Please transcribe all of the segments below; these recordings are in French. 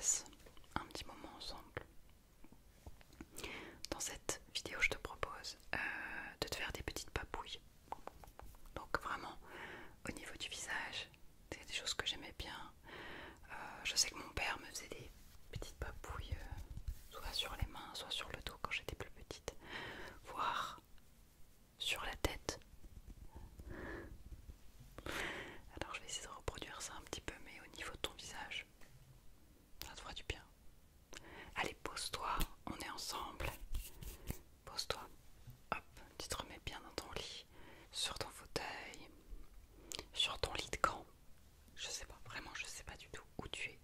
passe un petit moment ensemble. Dans cette vidéo, je te propose de te faire des petites papouilles. Donc vraiment, au niveau du visage, c'est des choses que j'aimais bien. Je sais que mon père me faisait des petites papouilles, soit sur les mains, soit sur le dos quand j'étais plus petite, voire sur la tête. Alors je vais essayer de reproduire ça un petit peu, mais au niveau de ton visage, ça te fera du bien. Allez, pose-toi, on est ensemble. Pose-toi, hop, tu te remets bien dans ton lit, sur ton fauteuil, sur ton lit de camp. Je sais pas, vraiment je sais pas du tout où tu es.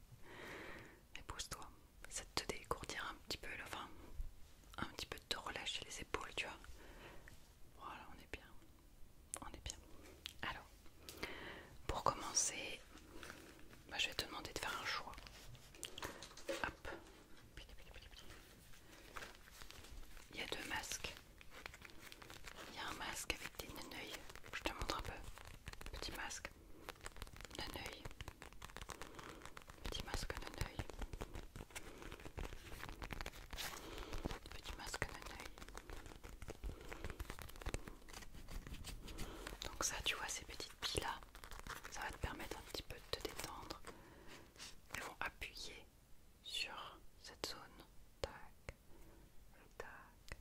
Mais pose-toi, ça te dégourdira un petit peu, enfin, un petit peu de te relâcher les épaules, tu vois. Voilà, on est bien, on est bien. Alors, pour commencer, je vais te demander de faire un choix. Hop. Il y a deux masques. Il y a un masque avec des neneuils. Je te montre un peu. Petit masque. Neneuil. Petit masque neneuil. Petit masque neneuil. Donc ça, tu vois, ces petites billes là, ça va te permettre un petit peu de te détendre. Elles vont appuyer sur cette zone. Tac, tac,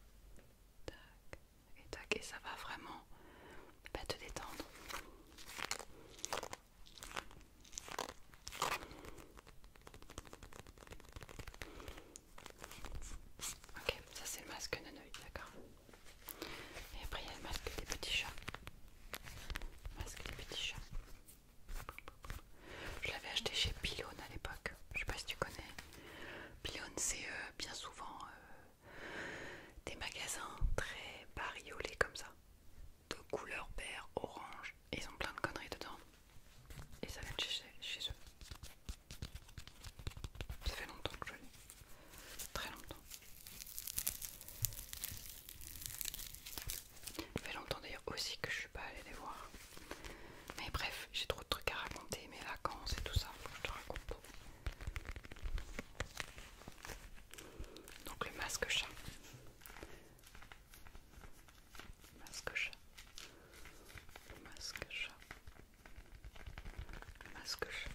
tac, et tac. Et ça va vraiment te détendre. Ok, ça c'est le masque neneuil, d'accord. Et après il y a le masque des petits chats. Masque des petits chats. Je l'avais acheté chez Pylone à l'époque. Je sais pas si tu connais. Pylone, c'est bien souvent des magasins très bariolés comme ça, de couleur vert, orange. Et ils ont plein de conneries dedans. Et ça vient de chez eux. Ça fait longtemps que je l'ai. Très longtemps. Ça fait longtemps d'ailleurs aussi que je suis pas allée les voir. Mais bref, j'ai trop de trucs à raconter, mes vacances et tout ça, faut que je te raconte. Donc le masque chat. Masque chat. Masque chat. Masque chat.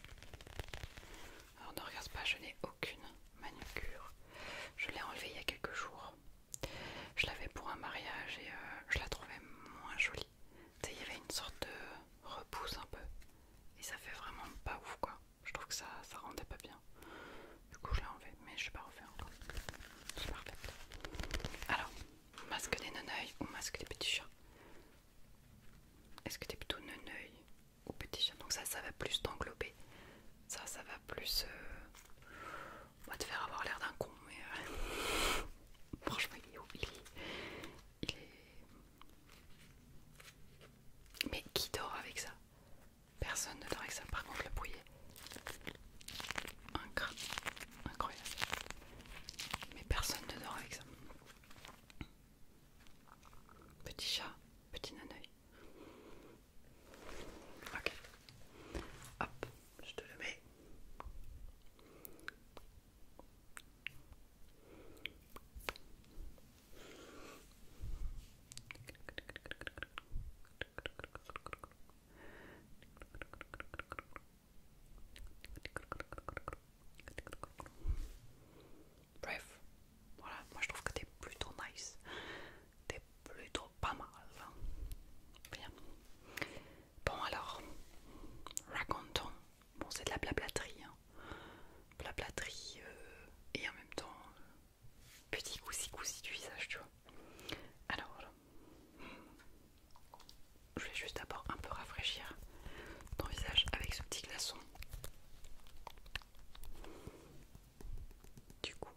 Alors ne regarde pas, je n'ai aucune manucure. Je l'ai enlevée il y a quelques jours. Je l'avais pour un mariage et je la trouvais moins jolie. Tu sais, il y avait une sorte de repousse un peu. Et ça fait vraiment pas ouf quoi. Je trouve que ça rendait pas bien. Du coup je l'ai enlevé, mais je vais pas refaire encore. C'est parfait. Alors, masque des neneuils ou masque des petits chats? Est-ce que t'es plutôt neneuil ou petit chat? Donc ça va plus t'englober. Ça va plus on va te faire avoir l'air d'un con, mais franchement il est... Mais qui dort avec ça? Personne ne dort avec ça. Par contre le bruit incroyable. Mais personne ne dort avec ça. Petit chat, petit neneuil. Ok. Hop, je te le mets. Bref, voilà, moi je trouve que t'es plutôt nice. T'es plutôt pas mal. Bien. Bon alors, racontons. Bon, c'est de la blablaterie, hein. Blablaterie et en même temps petit coussi du visage, tu vois. Alors, je vais juste d'abord un peu rafraîchir ton visage avec ce petit glaçon. Du coup,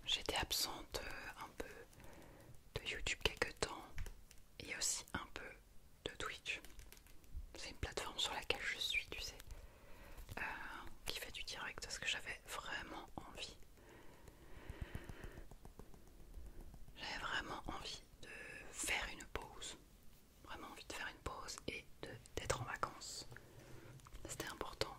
j'étais absente un peu de YouTube quelques temps et aussi un peu de Twitch. C'est une plateforme sur laquelle je suis, tu sais, qui fait du direct parce que j'avais vraiment envie. J'avais vraiment envie de faire une pause. Vraiment envie de faire une pause et d'être en vacances. C'était important.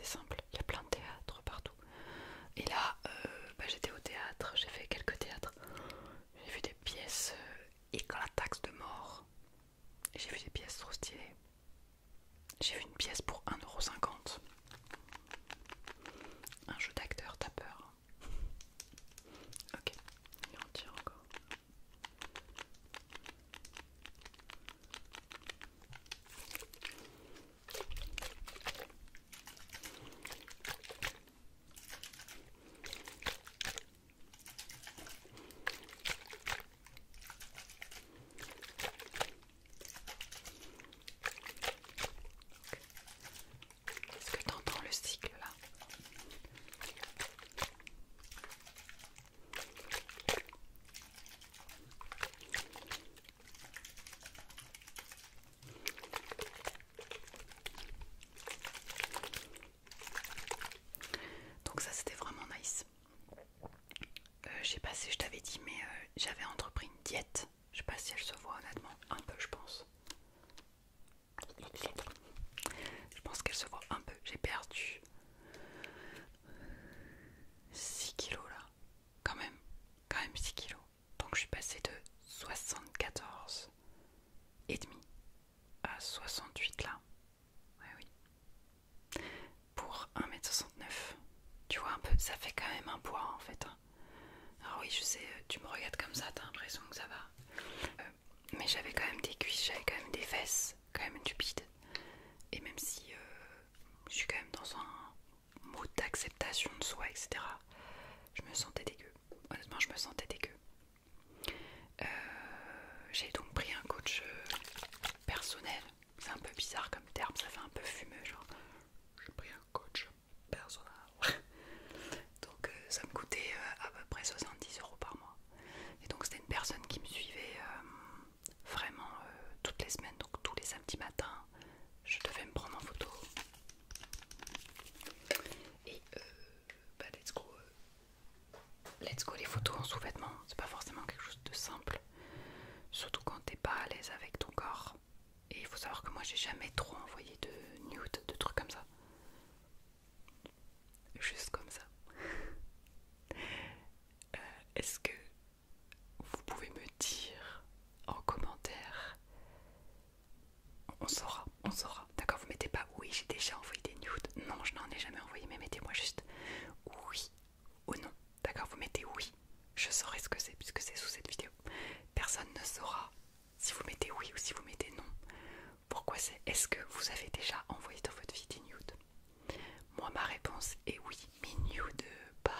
assez simple. Il y a plein de théâtres partout. Et là, j'étais au théâtre, j'ai fait quelques théâtres. J'ai vu des pièces éclataxes de mort. J'ai vu des pièces trop stylées. J'ai vu une pièce pour 1,50 €. Un jeu d'acteur, t'as peur. Ok, il en tire encore. Est-ce que t'entends le cycle là? Donc ça c'était vraiment nice. Je sais pas si je t'avais dit, mais j'avais entrepris une diète. Je sais pas si elle se voit honnêtement, un peu je pense. Je pense qu'elle se voit un peu. J'ai perdu 6 kilos là. Quand même 6 kilos. Donc je suis passée de 74 et demi à 68 là. Ouais, oui. Pour 1,69 m. Tu vois un peu, ça fait quand même un poids en fait. Hein. Alors oui, je sais, tu me regardes comme ça, t'as l'impression que ça va. Mais j'avais quand même des cuisses, j'avais quand même des fesses, quand même du bide. Et même si je suis quand même dans un mode d'acceptation de soi, etc., je me sentais dégueu. Honnêtement, je me sentais dégueu. J'ai donc pris un coach personnel. C'est un peu bizarre comme terme, ça fait un peu fumeux, genre. J'ai pris un coach personnel. Donc ça me coûtait à peu près 70 € par mois. Et donc c'était une personne qui me suivait vraiment toutes les semaines, donc tous les samedis matins, je devais me prendre en photo. Et let's go les photos en sous-vêtements, c'est pas forcément quelque chose de simple, surtout quand t'es pas à l'aise avec ton corps. Et il faut savoir que moi j'ai jamais trop envoyé de nude, de trucs comme ça. Juste comme ça. Est-ce que vous pouvez me dire en commentaire? On saura. D'accord, vous mettez pas oui, j'ai déjà envoyé des nudes. Non, je n'en ai jamais envoyé, mais mettez-moi juste oui ou non. D'accord, vous mettez oui. Je saurai ce que c'est puisque c'est sous cette vidéo. Personne ne saura si vous mettez oui ou si vous mettez non. Pourquoi c'est? Est-ce que vous avez déjà envoyé dans votre vie des nudes? Moi, ma réponse est oui. Mais nudes, pas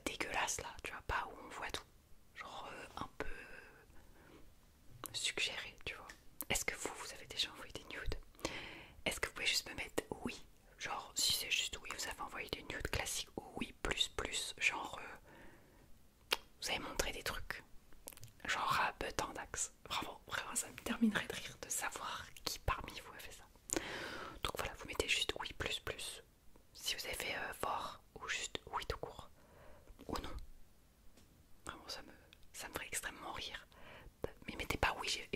dégueulasse là, tu vois, pas où on voit tout. Genre un peu suggéré, tu vois. Est-ce que vous avez déjà envoyé des nudes? Est-ce que vous pouvez juste me mettre oui? Genre, si c'est juste oui, vous avez envoyé des nudes classiques ou oui, plus, genre, vous avez montré des trucs. Genre, rabetant d'axe. Vraiment, ça me terminerait de rire de savoir qui parmi vous a fait ça. Donc voilà, vous mettez juste oui, plus. Si vous avez fait fort ou juste oui tout court. Ou non. Vraiment, ça me ferait extrêmement rire. Mais mettez pas oui, j'ai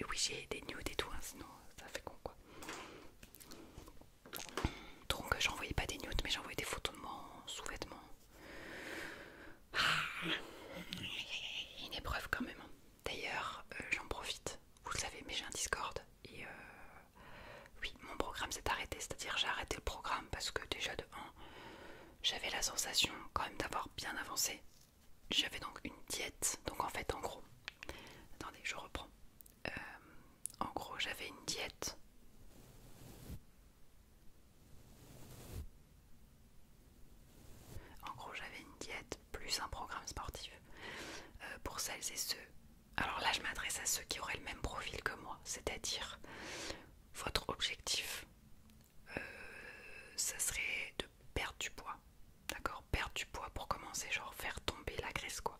des nudes et tout, hein, sinon ça fait con quoi. Donc j'envoyais pas des nudes, mais j'envoyais des photos de moi en sous-vêtements. Une épreuve quand même. D'ailleurs, j'en profite, vous le savez, mais j'ai un Discord. Et oui, mon programme s'est arrêté, c'est-à-dire j'ai arrêté le programme parce que déjà de 1, j'avais la sensation quand même d'avoir bien avancé. J'avais donc une diète, donc en fait en gros, attendez je reprends, en gros j'avais une diète. En gros j'avais une diète plus un programme sportif. Pour celles et ceux, alors là je m'adresse à ceux qui auraient le même profil que moi, c'est-à-dire votre objectif, ça serait de perdre du poids. D'accord, perdre du poids pour commencer, genre faire tomber la graisse quoi.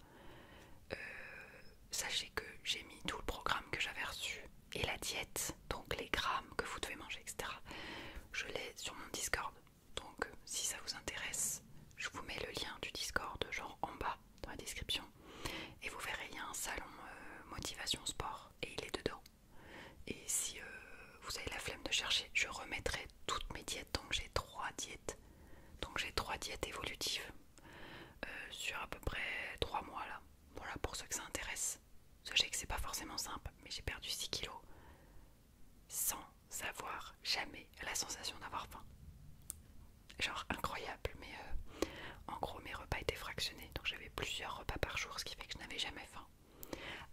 Sachez que j'ai mis tout le programme que j'avais reçu et la diète, donc les grammes que vous devez manger, etc. Je l'ai sur mon Discord. Donc si ça vous intéresse, je vous mets le lien du Discord genre en bas dans la description. Et vous verrez, il y a un salon motivation sport et il est dedans. Et si vous avez à peu près 3 mois là. Voilà, pour ceux que ça intéresse. Sachez que c'est pas forcément simple, mais j'ai perdu 6 kilos sans avoir jamais la sensation d'avoir faim. Genre incroyable, mais en gros mes repas étaient fractionnés, donc j'avais plusieurs repas par jour, ce qui fait que je n'avais jamais faim.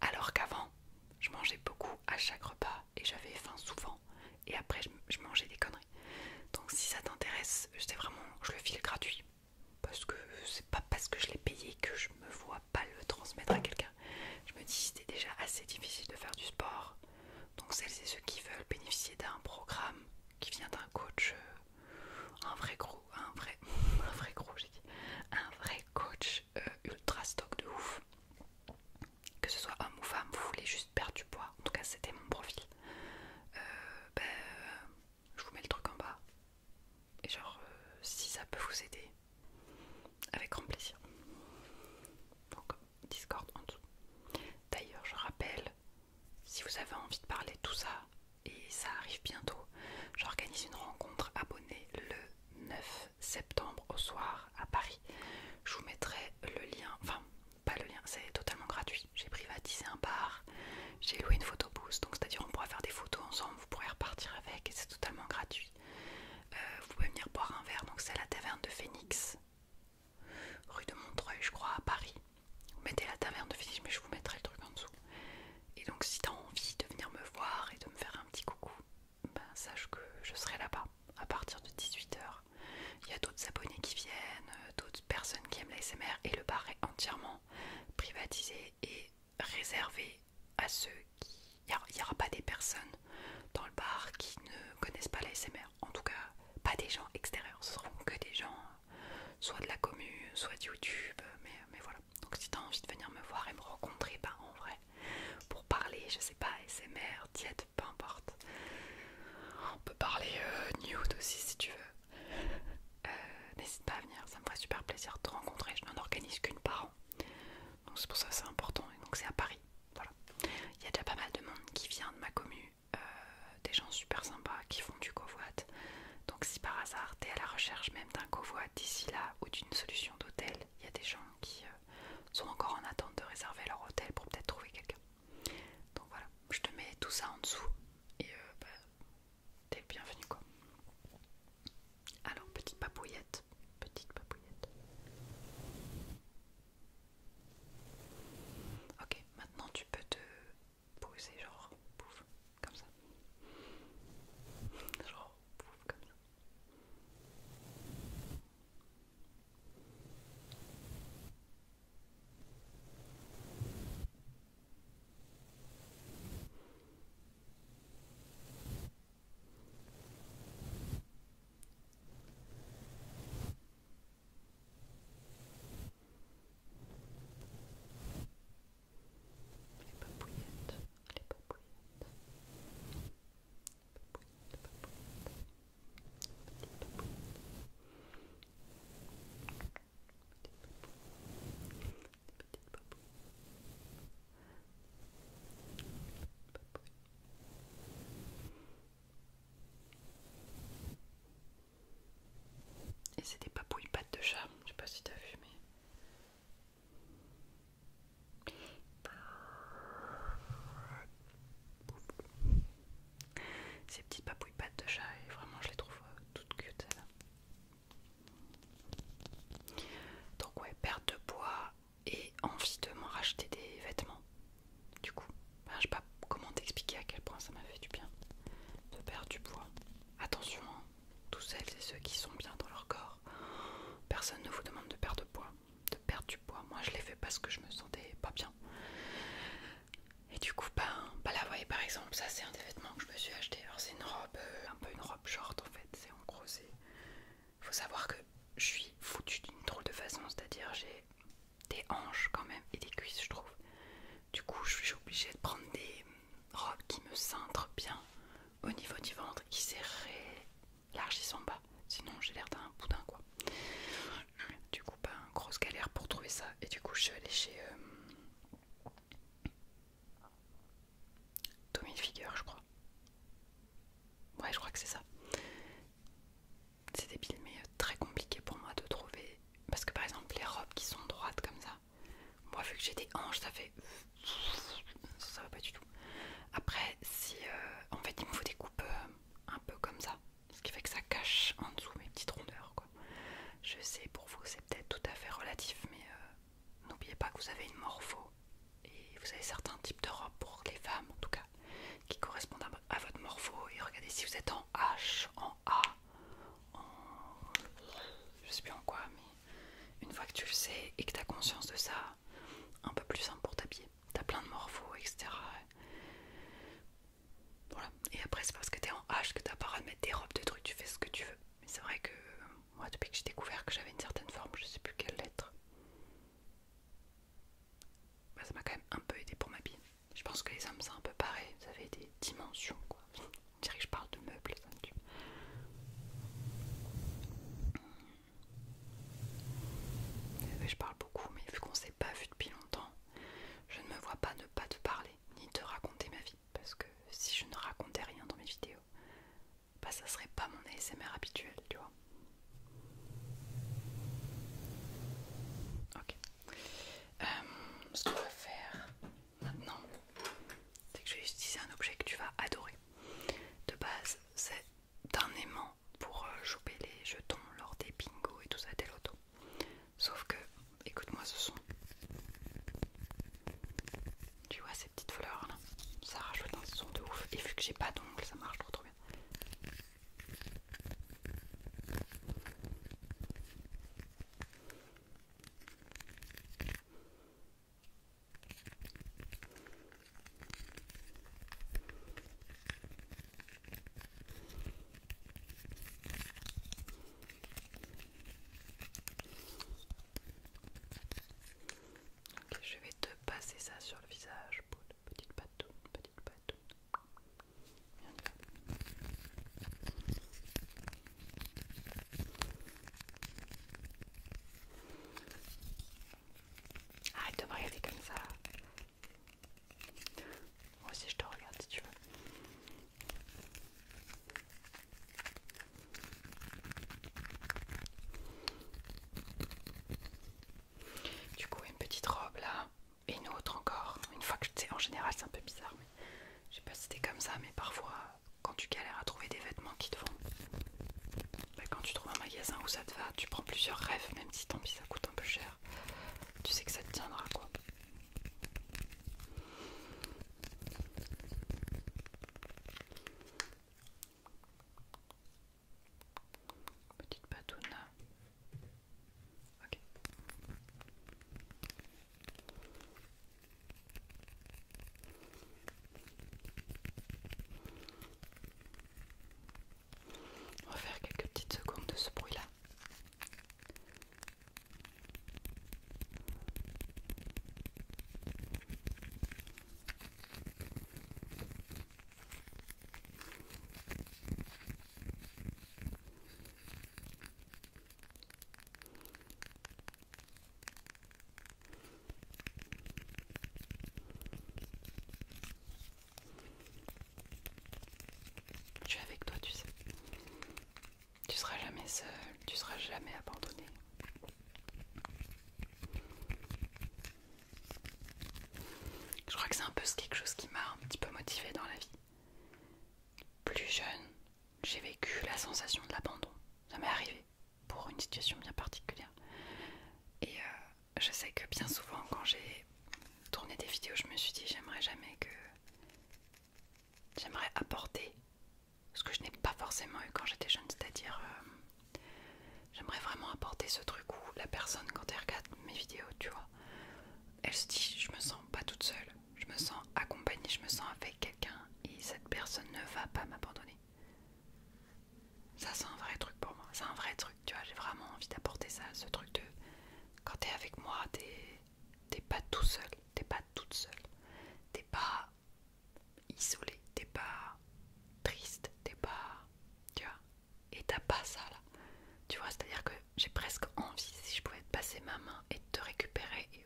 Alors qu'avant, je mangeais beaucoup à chaque repas et j'avais faim souvent, et après je mangeais des conneries. Donc si ça t'intéresse, je le file gratuit, parce que c'est pas parce que je l'ai payé que je me vois pas le transmettre à quelqu'un. Je me dis c'était déjà assez difficile de faire du sport, donc celles et ceux qui veulent bénéficier d'un programme qui vient d'un coach, un vrai coach ultra stock de ouf, que ce soit homme ou femme, vous voulez juste perdre du poids, en tout cas c'était mon profil, je vous mets le truc en bas, et genre si ça peut vous aider, avec grand plaisir. Donc Discord en dessous. D'ailleurs je rappelle, si vous avez envie de parler de tout ça, et ça arrive bientôt, j'organise une rencontre abonnée le 9 septembre au soir à Paris. Je vous mettrai le lien, enfin pas le lien, c'est totalement gratuit. J'ai privatisé un bar, j'ai loué une photobooth, donc c'est à dire on pourra faire des photos ensemble, vous pourrez repartir avec et c'est totalement gratuit. Vous pouvez venir boire un verre, donc c'est la taverne de Phoenix, rue de Montreuil je crois à Paris. Vous mettez la taverne de Phoenix, mais je vous mettrai le truc en dessous. Et donc si t'as envie de venir me voir et de me faire un petit coucou, ben sache que je serai là-bas à partir de 18 h. Il y a d'autres abonnés qui viennent, d'autres personnes qui aiment l'ASMR et le bar est entièrement privatisé et réservé à ceux qui... Il n'y aura pas des personnes dans le bar qui ne connaissent pas l'ASMR. En tout cas, pas des gens extérieurs. Ce seront que des gens soit de la commu, soit de YouTube, mais voilà. Donc si tu as envie de venir me voir et me rencontrer, ben en vrai, pour parler, je sais pas, ASMR, diète, peu importe. On peut parler nude aussi si tu veux. N'hésite pas à venir, ça me ferait super plaisir de te rencontrer. Je n'en organise qu'une par an, donc c'est pour ça que c'est important. Et donc c'est à Paris, voilà. Il y a déjà pas mal de monde qui vient de ma commu, des gens super sympas qui font du covoit. Donc si par hasard t'es à la recherche même d'un covoit d'ici là ou d'une solution d'hôtel, il y a des gens qui sont encore en attente de réserver leur hôtel pour peut-être trouver quelqu'un. Donc voilà, je te mets tout ça en dessous et t'es le bienvenu quoi. Alors petite papouillette, petite papouillette. Ok, maintenant tu peux te poser genre pouf, comme ça. Genre pouf, comme ça. Les papouillettes, les papouillettes. Et c'est des papouilles pattes de chat, je sais pas si t'as vu mais... Ces petites papouilles pattes de chat et vraiment je les trouve toutes cute celles-là. Donc ouais, perte de poids et envie de m'en racheter des vêtements. Du coup, ben, je sais pas comment t'expliquer à quel point ça m'a fait du bien de perdre du poids. Attention, hein, tous celles et ceux qui sont bien dans leur corps, personne ne vous demande de perdre de poids, de perdre du poids. Moi je l'ai fait parce que je me sentais pas bien. Et du coup, bah là, vous voyez, par exemple, ça c'est un des vêtements que je me suis acheté. Alors c'est une robe, un peu une robe short en fait. C'est en gros, faut savoir que je suis foutue d'une drôle de façon, c'est-à-dire j'ai des hanches quand même et des cuisses, je trouve. Du coup, je suis obligée de prendre des robes qui me cintrent bien au niveau du ventre, qui s'élargissent en bas. Sinon, j'ai l'air d'un boudin quoi. Du coup, grosse galère pour trouver ça. Et du coup, je suis allée chez Tommy Hilfiger, je crois. Ouais, je crois que c'est ça. C'est débile, mais très compliqué pour moi de trouver. Parce que par exemple, les robes qui sont droites comme ça, vous avez une morpho et vous avez certains types de robes pour les femmes en tout cas qui correspondent à votre morpho, et regardez si vous êtes en H, en A, en... je sais plus en quoi, mais une fois que tu le sais et que tu as conscience de ça, un peu plus simple pour t'habiller. T'as plein de morphos, etc. Voilà. Et après c'est parce que t'es en H que t'as pas le droit de mettre des robes de trucs, tu fais ce que tu veux. Mais c'est vrai que moi depuis que j'ai découvert que j'avais une certaine forme, je sais plus quelle lettre, bah, ça m'a quand même un peu aidé pour m'habiller. Je pense que les hommes c'est un peu pareil, vous avez des dimensions quoi. On dirait que je parle de meubles, ça me tue. Je parle beaucoup, mais vu qu'on s'est pas vu depuis longtemps, je ne me vois pas ne pas te parler, ni te raconter ma vie. Parce que si je ne racontais rien dans mes vidéos, bah ça serait pas mon ASMR habituel, tu vois. Ok. Ce qu'on va faire maintenant, c'est que je vais utiliser un objet que tu vas adorer. De base, c'est un aimant pour choper les jetons lors des bingo et tout ça, des lotos. Sauf que, écoute-moi ce son. Tu vois ces petites fleurs là, ça rajoute un son de ouf. Et vu que j'ai pas d'ongles, ça marche trop bien. Ok, je vais te passer ça sur le visage, poule, petite patoune, petite patoune. Arrête de me regarder comme ça. Moi aussi je te regarde si tu veux. Du coup une petite robe là, et une autre encore. Une fois que tu sais, en général c'est un peu bizarre, mais je sais pas si c'était comme ça, mais parfois quand tu galères à trouver des vêtements qui te vont, bah, quand tu trouves un magasin où ça te va, tu prends plusieurs rêves, même si tant pis ça coûte un peu cher. Tu sais que ça te tiendra quoi. Petite patoune là. Ok. On va faire quelques petites secondes de ce bruit là. Je suis avec toi, tu sais. Tu seras jamais seul, tu seras jamais abandonné. Je crois que c'est un peu quelque chose qui m'a un petit peu motivée dans la vie. Plus jeune, j'ai vécu la sensation de l'abandon. Ça m'est arrivé pour une situation bien particulière. Et je sais que bien souvent quand j'ai tourné des vidéos, je me suis dit j'aimerais apporter ce que je n'ai pas forcément eu quand j'étais jeune, c'est-à-dire j'aimerais vraiment apporter ce truc où la personne quand elle regarde mes vidéos, tu vois, elle se dit je me sens pas toute seule, je me sens accompagnée, je me sens avec quelqu'un et cette personne ne va pas m'abandonner. Ça c'est un vrai truc pour moi, c'est un vrai truc, tu vois, j'ai vraiment envie d'apporter ça, ce truc de quand t'es avec moi, t'es pas tout seul, t'es pas toute seule, t'es pas isolé, t'es pas triste, t'es pas, tu vois, et t'as pas ça là, tu vois, c'est à dire que j'ai presque envie si je pouvais te passer ma main et te récupérer et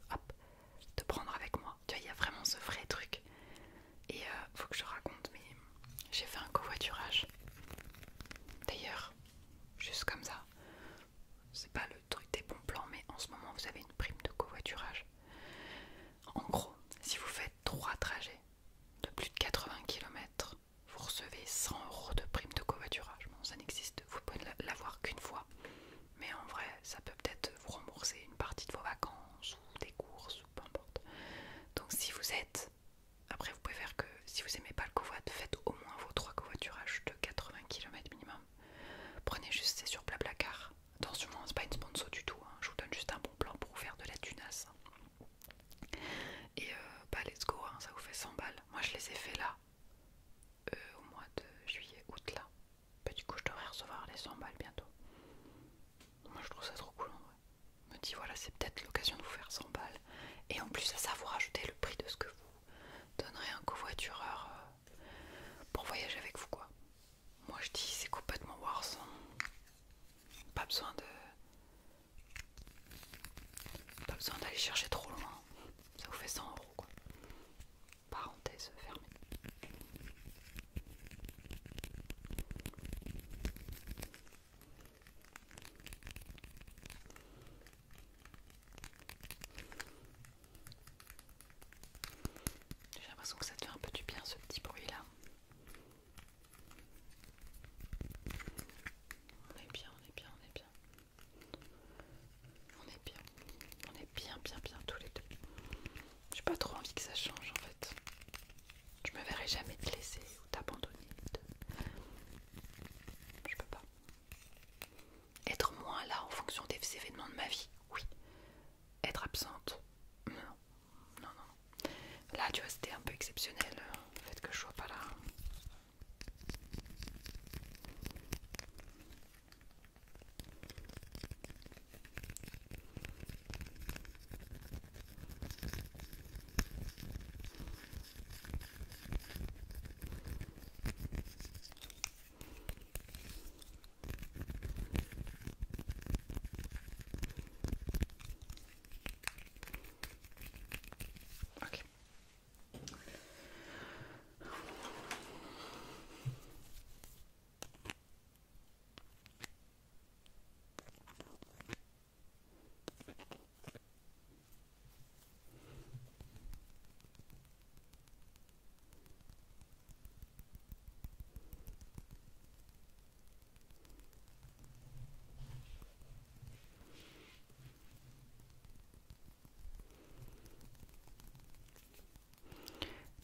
fait 100 € quoi. Parenthèse fermée. J'ai l'impression que ça te fait un peu du bien ce petit bruit là. On est bien, on est bien, on est bien. On est bien. On est bien, bien, bien tous les deux. J'ai pas trop envie que ça change en fait. Je me verrai jamais te laisser ou t'abandonner. Je peux pas. Être moins là en fonction des événements de ma vie, oui. Être absente, non. Non, non. Là, tu vois, c'était un peu exceptionnel le fait que je sois pas là. Ok.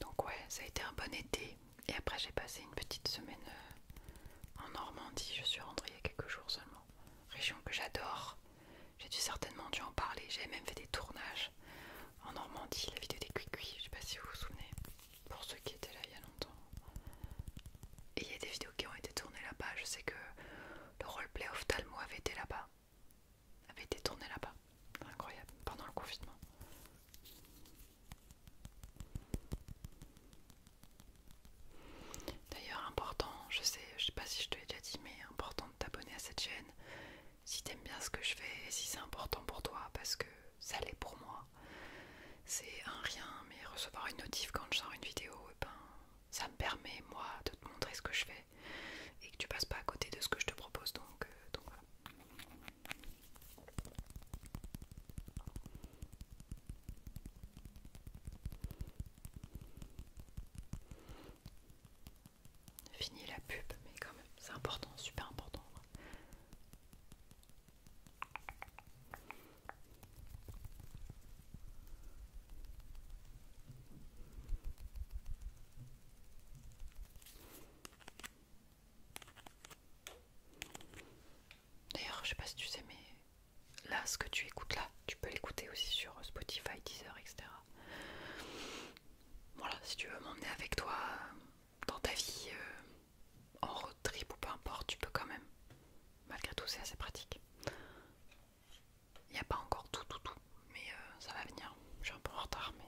Donc ouais, ça a été un bon été. Et après j'ai passé une petite semaine en Normandie. Je suis rentrée il y a quelques jours seulement. Région que j'adore. J'ai dû certainement dû en parler. J'ai même fait des tournages en Normandie, la vidéo des cuicuis. Je sais pas si vous vous souvenez. Pour ceux qui étaient là il y a longtemps. Et il y a des vidéos qui ont été tournées là-bas. Je sais que le roleplay Ophtalmo avait été là-bas. Avait été tourné là-bas. Incroyable. Pendant le confinement. D'ailleurs important, je sais pas si je te l'ai déjà dit, mais important de t'abonner à cette chaîne si t'aimes bien ce que je fais et si c'est important pour toi parce que ça l'est pour moi. C'est un rien, mais recevoir une notif quand je sors une vidéo, et ben, ça me permet moi de te montrer ce que je fais et que tu passes pas à côté de ce que je te propose donc voilà. Fini la pub, mais quand même, c'est important, super important. D'ailleurs, je sais pas si tu sais, mais là, ce que tu écoutes là, tu peux l'écouter aussi sur Spotify, Deezer, etc. Voilà, si tu veux m'emmener avec toi dans ta vie en road trip ou peu importe, tu peux quand même. Malgré tout, c'est assez pratique. Il n'y a pas encore tout, mais ça va venir. Je suis un peu en retard, mais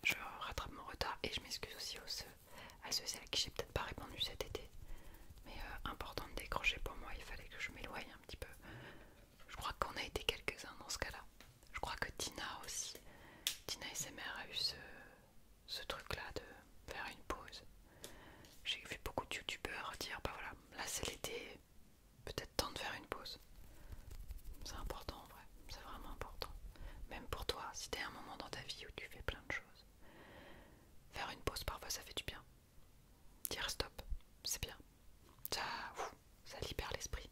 je rattrape mon retard et je m'excuse aussi à ceux et celles à qui j'ai peut-être pas répondu cet été. Mais important de décrocher pour moi, il fallait que je m'éloigne un petit peu. Je crois qu'on a été quelques-uns dans ce cas-là. Je crois que Tina aussi. Tina SMR a eu ce truc-là de faire une pause. J'ai vu beaucoup de youtubeurs dire bah voilà, là c'est l'été, peut-être temps de faire une pause. C'est important en vrai, c'est vraiment important. Même pour toi, si t'es à un moment dans ta vie où tu fais plein de choses. Faire une pause parfois ça fait du bien. Dire stop, c'est bien. Ça libère l'esprit.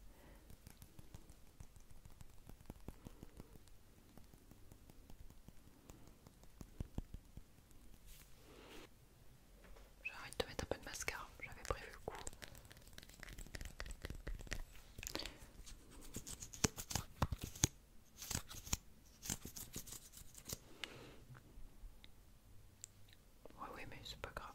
J'ai envie de te mettre un peu de mascara, j'avais prévu le coup. Ouais, oui, mais c'est pas grave.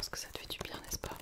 pense que ça te fait du bien, n'est-ce pas?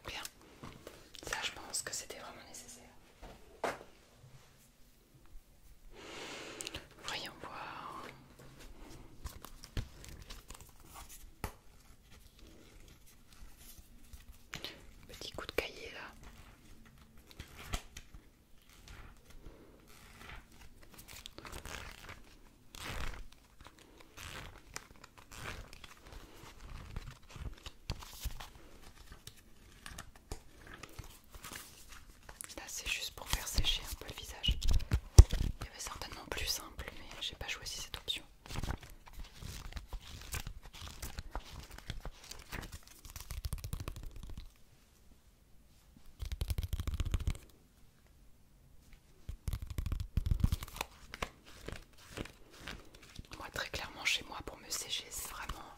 Bien, ça je pense que c'était vraiment nécessaire. Voyons voir. Petit coup de cahier là. Là c'est juste pour faire sécher un peu le visage. Il y avait certainement plus simple, mais j'ai pas choisi cette option. Moi très clairement chez moi pour me sécher c'est vraiment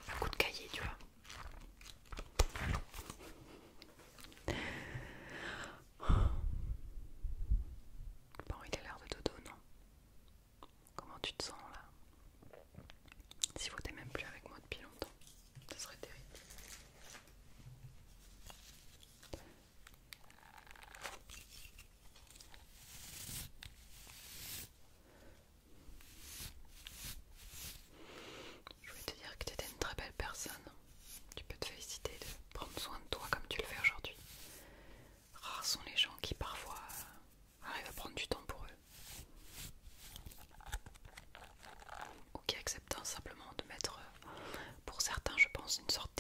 un coup de cahier, tu vois. Bon, il a l'air de dodo, non? Comment tu te sens là? Si vous t'es même plus avec moi depuis longtemps, ça serait terrible. Je voulais te dire que tu étais une très belle personne. Tu peux te féliciter de prendre soin de toi comme tu le fais aujourd'hui. Rares sont les gens qui parfois arrivent à prendre du temps pour eux. Ou qui acceptent simplement de mettre, pour certains je pense, une sorte